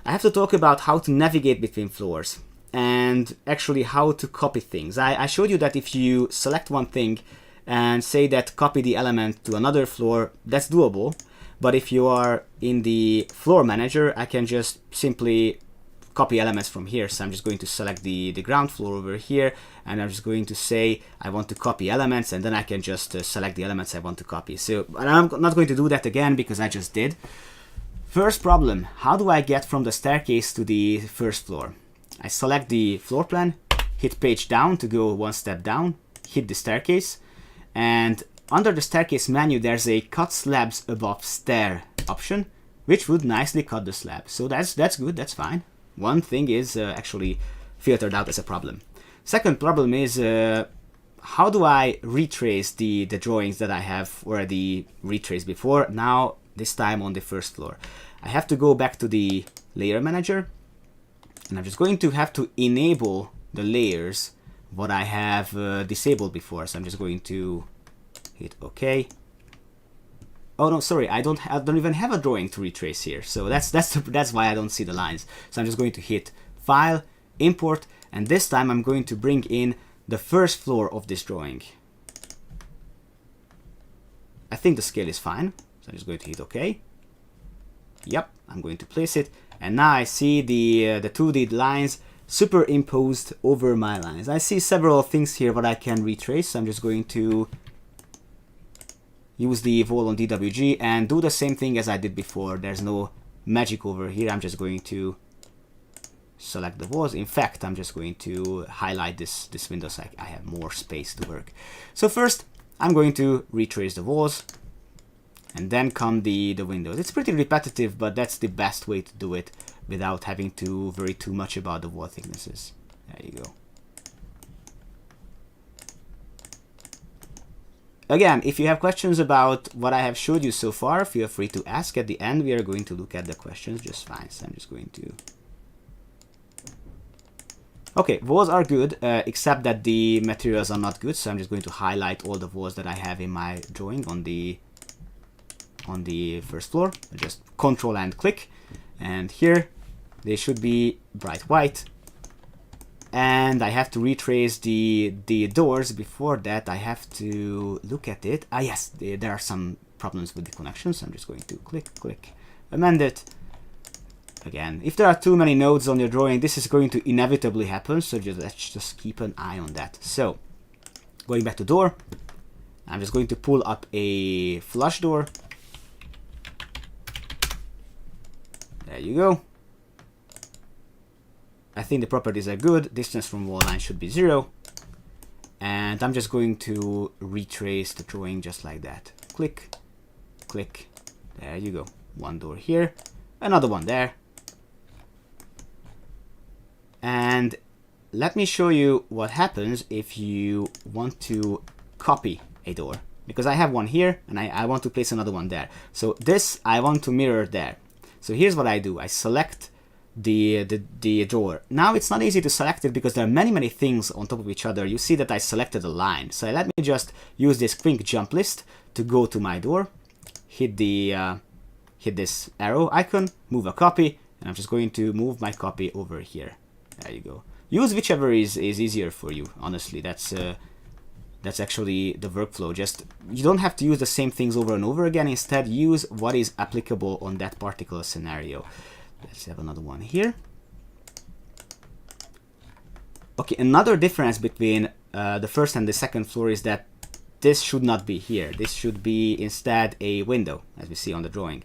I have to talk about how to navigate between floors and actually how to copy things. I showed you that if you select one thing and say that copy the element to another floor, that's doable. But if you are in the floor manager, I can just simply copy elements from here. So I'm just going to select the ground floor over here, and I'm just going to say I want to copy elements, and then I can just select the elements I want to copy. So I'm not going to do that again because I just did. First problem, how do I get from the staircase to the first floor? I select the floor plan, hit page down to go one step down, hit the staircase, and under the staircase menu there's a cut slabs above stair option, which would nicely cut the slab. So that's good, that's fine. One thing is actually filtered out as a problem. Second problem is how do I retrace the drawings that I have already retraced before, now this time on the first floor. I have to go back to the layer manager, and I'm just going to have to enable the layers what I have disabled before. So I'm just going to hit OK. Oh no, sorry, I don't even have a drawing to retrace here. So that's why I don't see the lines. So I'm just going to hit File, Import, and this time I'm going to bring in the first floor of this drawing. I think the scale is fine, so I'm just going to hit OK. Yep, I'm going to place it, and now I see the 2D lines superimposed over my lines. I see several things here that I can retrace, so I'm just going to use the Wall on DWG and do the same thing as I did before. There's no magic over here. I'm just going to select the walls. In fact, I'm just going to highlight this window so I have more space to work. So first, I'm going to retrace the walls, and then come the windows. It's pretty repetitive, but that's the best way to do it without having to worry too much about the wall thicknesses. There you go. Again, if you have questions about what I have showed you so far, feel free to ask. At the end, we are going to look at the questions just fine. So I'm just going to... Okay, walls are good, except that the materials are not good. So I'm just going to highlight all the walls that I have in my drawing on the first floor. I just Control and click, and here they should be bright white. And I have to retrace the doors. Before that, I have to look at it. Ah, yes, there are some problems with the connections. So I'm just going to click, amend it. Again, if there are too many nodes on your drawing, this is going to inevitably happen. So let's just keep an eye on that. So, going back to door, I'm just going to pull up a flush door. There you go. I think the properties are good. Distance from wall line should be 0. And I'm just going to retrace the drawing just like that. Click, click. There you go. One door here, another one there. And let me show you what happens if you want to copy a door. Because I have one here, and I want to place another one there. So this I want to mirror there. So here's what I do. I select the drawer. Now it's not easy to select it because there are many things on top of each other. You see that I selected a line. So let me just use this quick jump list to go to my door, hit this arrow icon, move a copy, and I'm just going to move my copy over here. There you go. Use whichever is easier for you. Honestly, that's actually the workflow. Just you don't have to use the same things over and over again. Instead, use what is applicable on that particular scenario. Let's have another one here. Okay, another difference between the first and the second floor is that this should not be here. This should be instead a window, as we see on the drawing.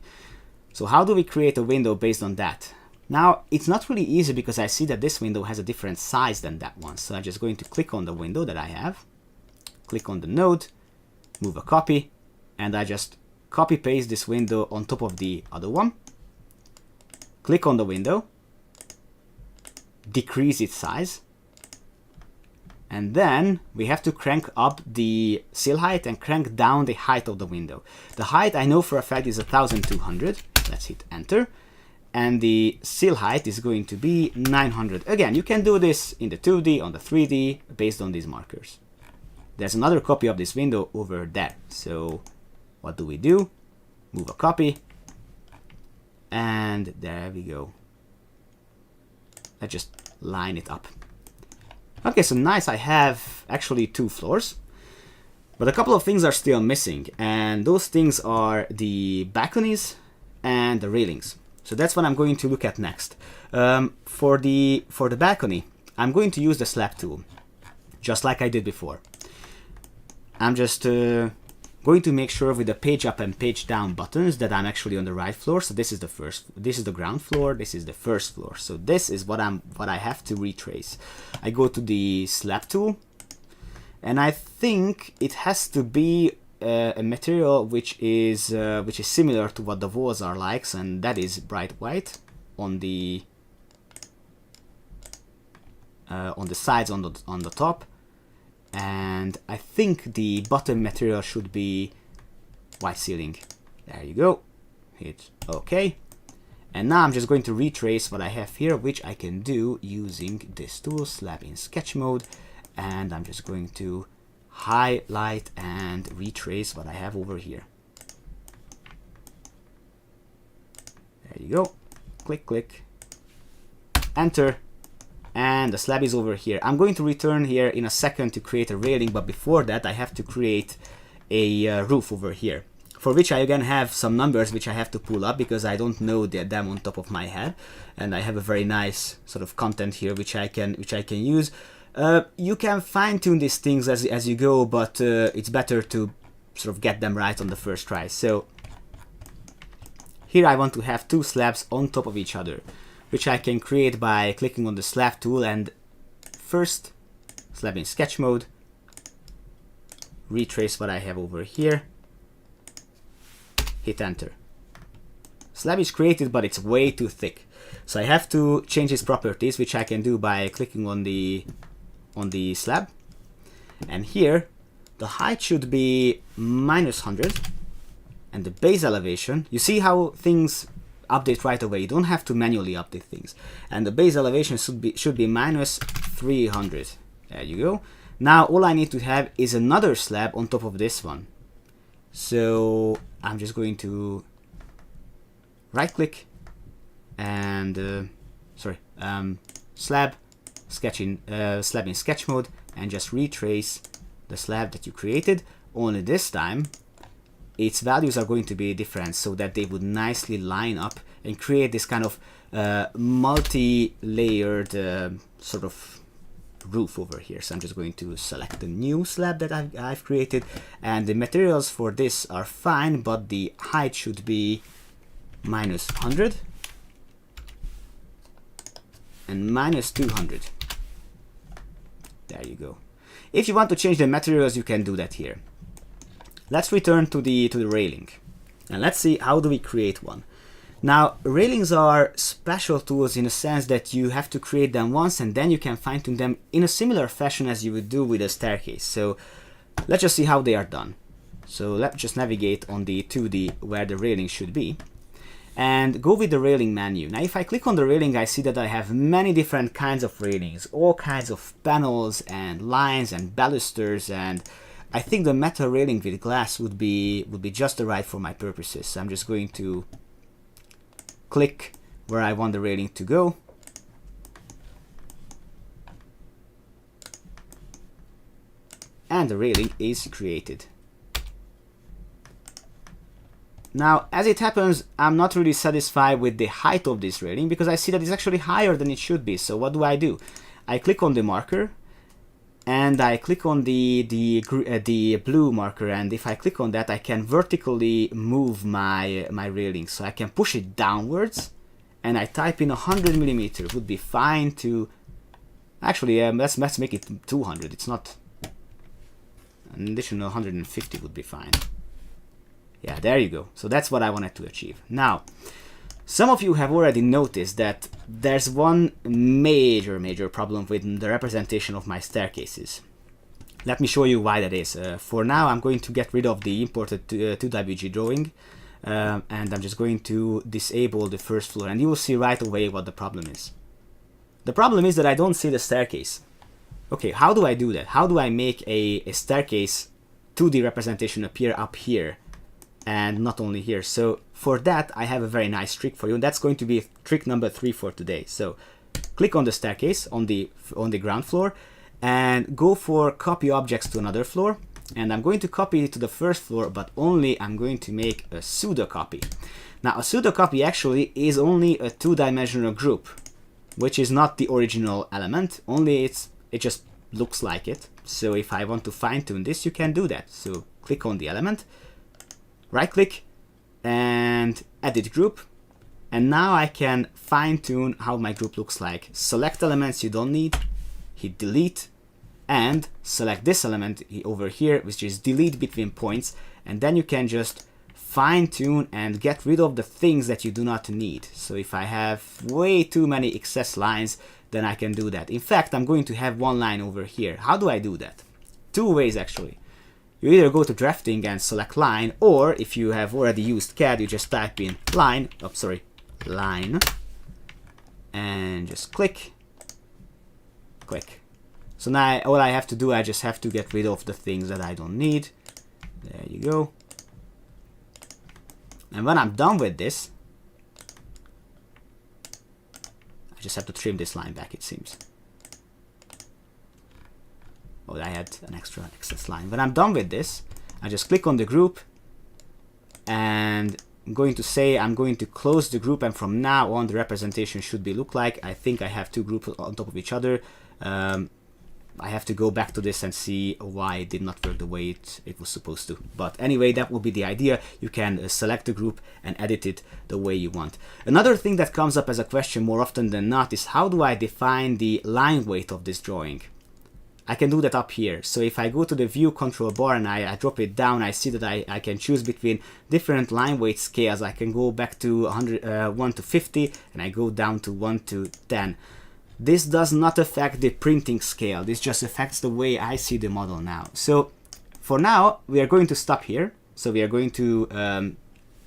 So how do we create a window based on that? Now, it's not really easy because I see that this window has a different size than that one. So I'm just going to click on the window that I have, click on the node, move a copy, and I just copy paste this window on top of the other one. Click on the window, decrease its size, and then we have to crank up the sill height and crank down the height of the window. The height I know for a fact is 1200. Let's hit enter. And the sill height is going to be 900. Again, you can do this in the 2D, on the 3D, based on these markers. There's another copy of this window over there. So what do? Move a copy. And there we go. Let's just line it up. Okay, so nice. I have actually 2 floors. But a couple of things are still missing. And those things are the balconies and the railings. So that's what I'm going to look at next. For the balcony, I'm going to use the slab tool, just like I did before. I'm just going to make sure with the page up and page down buttons that I'm actually on the right floor. So this is the ground floor, this is the first floor. So this is what I have to retrace. I go to the slab tool, and I think it has to be a material which is similar to what the walls are like, and that is bright white on the sides, on the top, and I think the bottom material should be white ceiling. There you go. Hit OK, and now I'm just going to retrace what I have here, which I can do using this tool, Slab in sketch mode, and I'm just going to highlight and retrace what I have over here. There you go. Click, click, enter, and the slab is over here. I'm going to return here in a second to create a railing, but before that I have to create a roof over here, for which I again have some numbers which I have to pull up because I don't know them on top of my head, and I have a very nice sort of content here which I can use. You can fine-tune these things as you go, but it's better to sort of get them right on the first try. So here I want to have two slabs on top of each other, which I can create by clicking on the slab tool and first slab in sketch mode, retrace what I have over here, hit enter. Slab is created, but it's way too thick, so I have to change its properties, which I can do by clicking on the slab, and here the height should be -100, and the base elevation, you see how things update right away, you don't have to manually update things, and the base elevation should be -300. There you go. Now all I need to have is another slab on top of this one, so I'm just going to right click and slab sketching, slab in sketch mode, and just retrace the slab that you created, only this time its values are going to be different so that they would nicely line up and create this kind of multi-layered sort of roof over here. So I'm just going to select the new slab that I've created, and the materials for this are fine, but the height should be -100 and -200. There you go. If you want to change the materials, you can do that here. Let's return to the railing, and let's see how do we create one. Now, railings are special tools in a sense that you have to create them once and then you can fine-tune them in a similar fashion as you would do with a staircase. So let's just see how they are done. So let's just navigate on the 2D where the railing should be and go with the railing menu. Now if I click on the railing, I see that I have many different kinds of railings, all kinds of panels and lines and balusters, and I think the metal railing with glass would be just right for my purposes. So I'm just going to click where I want the railing to go, and the railing is created. Now, as it happens, I'm not really satisfied with the height of this railing because I see that it's actually higher than it should be. So what do? I click on the marker and I click on the blue marker, and if I click on that, I can vertically move my railing, so I can push it downwards, and I type in 100 millimeter would be fine to. Actually, let's make it 200. It's not an additional 150 would be fine. Yeah, there you go. So that's what I wanted to achieve. Now, some of you have already noticed that there's one major problem with the representation of my staircases. Let me show you why that is. For now, I'm going to get rid of the imported 2Wg drawing, and I'm just going to disable the first floor, and you will see right away what the problem is. The problem is that I don't see the staircase. Okay, how do I do that? How do I make a staircase 2D representation appear up here and not only here? So for that, I have a very nice trick for you, and that's going to be trick number 3 for today. So click on the staircase on the ground floor and go for copy objects to another floor, and I'm going to copy it to the first floor, but only I'm going to make a pseudo copy. Now a pseudo copy actually is only a 2-dimensional group, which is not the original element, only it just looks like it. So if I want to fine-tune this, you can do that. So click on the element, right click and edit group, and now I can fine-tune how my group looks like. Select elements you don't need, hit delete, and select this element over here, which is delete between points, and then you can just fine-tune and get rid of the things that you do not need. So if I have way too many excess lines, then I can do that. In fact, I'm going to have one line over here. How do I do that? 2 ways actually. You either go to drafting and select line, or if you have already used CAD, you just type in line, and just click. So now all I have to do, I just have to get rid of the things that I don't need. There you go. And when I'm done with this, I just have to trim this line back, it seems. Oh, I had an extra excess line. When I'm done with this, I just click on the group, and I'm going to say I'm going to close the group, and from now on the representation should be look like. I think I have two groups on top of each other. I have to go back to this and see why it did not work the way it was supposed to. But anyway, that will be the idea. You can select the group and edit it the way you want. Another thing that comes up as a question more often than not is how do I define the line weight of this drawing? I can do that up here. So if I go to the view control bar and I drop it down, I see that I can choose between different line weight scales. I can go back to 1 to 50 and I go down to 1 to 10. This does not affect the printing scale. This just affects the way I see the model now. So for now, we are going to stop here. So we are going to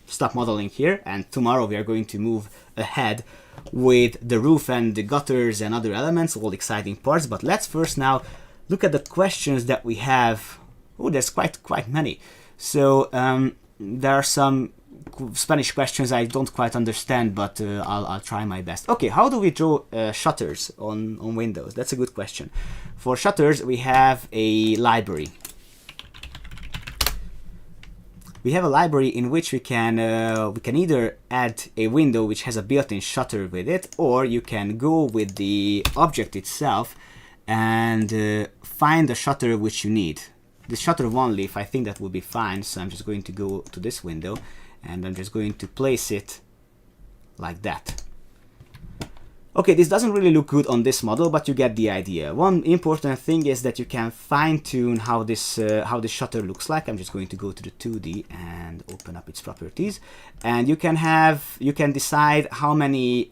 stop modeling here, and tomorrow we are going to move ahead with the roof and the gutters and other elements, all exciting parts. But let's first now look at the questions that we have. Oh, there's quite many. So there are some Spanish questions I don't quite understand, but I'll try my best. Okay, how do we draw shutters on windows? That's a good question. For shutters, we have a library. We have a library in which we can either add a window which has a built-in shutter with it, or you can go with the object itself and find the shutter which you need. The shutter one leaf, I think that would be fine, so I'm just going to go to this window and I'm just going to place it like that. Okay, this doesn't really look good on this model, but you get the idea. One important thing is that you can fine-tune how this shutter looks like. I'm just going to go to the 2D and open up its properties, and you can decide how many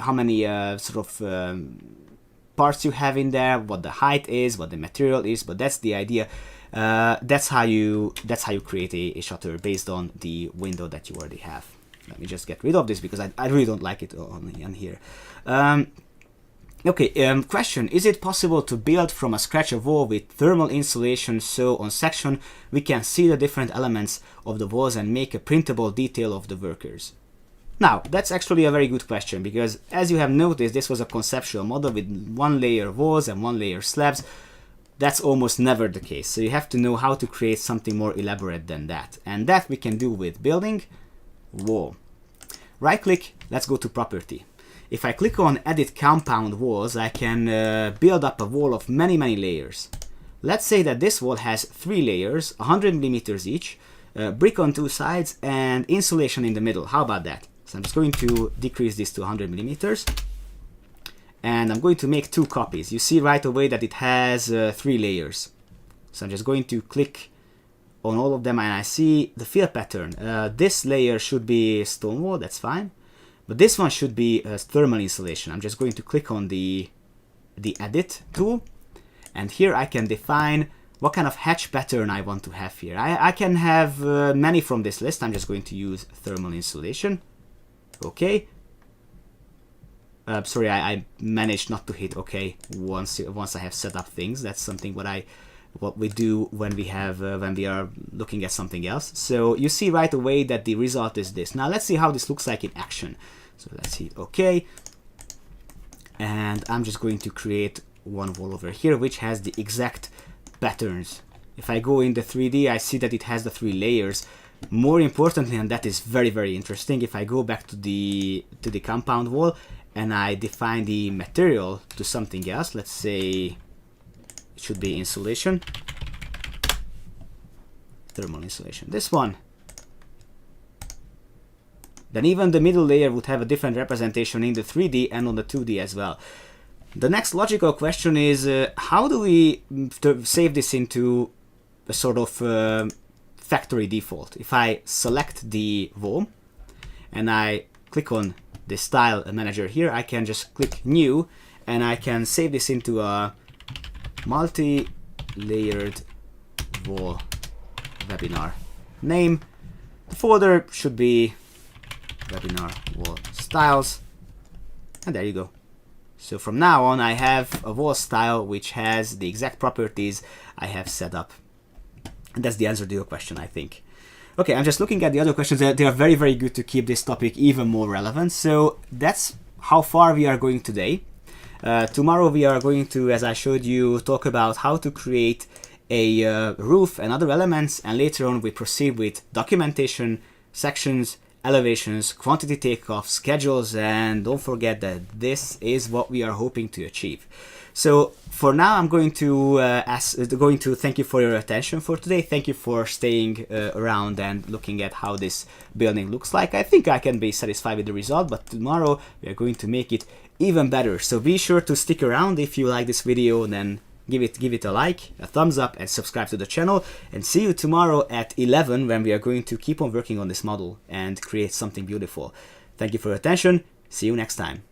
parts you have in there, what the height is, what the material is. But that's the idea. That's how you create a shutter based on the window that you already have. Let me just get rid of this because I really don't like it on here. Okay, question: is it possible to build from scratch a wall with thermal insulation, so on section we can see the different elements of the walls and make a printable detail of the workers? Now, that's actually a very good question, because as you have noticed, this was a conceptual model with one layer walls and one layer slabs. That's almost never the case, so you have to know how to create something more elaborate than that. And that we can do with building, wall. Right click, let's go to property. If I click on edit compound walls, I can build up a wall of many layers. Let's say that this wall has 3 layers, 100 millimeters each, brick on 2 sides and insulation in the middle. How about that? So I'm just going to decrease this to 100 millimeters. And I'm going to make 2 copies. You see right away that it has 3 layers. So I'm just going to click on all of them and I see the fill pattern. This layer should be stone wall, that's fine. But this one should be thermal insulation. I'm just going to click on the edit tool. And here I can define what kind of hatch pattern I want to have here. I can have many from this list. I'm just going to use thermal insulation. Okay. Sorry, I managed not to hit OK once I have set up things. That's something what we do when we are looking at something else. So you see right away that the result is this. Now let's see how this looks like in action. So let's hit OK, and I'm just going to create one wall over here which has the exact patterns. If I go in the 3D, I see that it has the 3 layers. More importantly, and that is very interesting, if I go back to the compound wall and I define the material to something else, let's say it should be insulation, thermal insulation, this one, then even the middle layer would have a different representation in the 3D and on the 2D as well. The next logical question is how do we save this into a sort of factory default? If I select the wall and I click on the style manager here, I can just click new and I can save this into a multi-layered wall webinar name. The folder should be webinar wall styles, and there you go. So from now on I have a wall style which has the exact properties I have set up. And that's the answer to your question, I think. Okay, I'm just looking at the other questions. They are very good to keep this topic even more relevant. So that's how far we are going today. Tomorrow we are going to, as I showed you, talk about how to create a roof and other elements, and later on we proceed with documentation, sections, elevations, quantity takeoff, schedules, and don't forget that this is what we are hoping to achieve. So for now, I'm going to thank you for your attention for today. Thank you for staying around and looking at how this building looks like. I think I can be satisfied with the result, but tomorrow we are going to make it even better. So be sure to stick around. If you like this video, then give it a like, a thumbs up, and subscribe to the channel. And see you tomorrow at 11 when we are going to keep on working on this model and create something beautiful. Thank you for your attention. See you next time.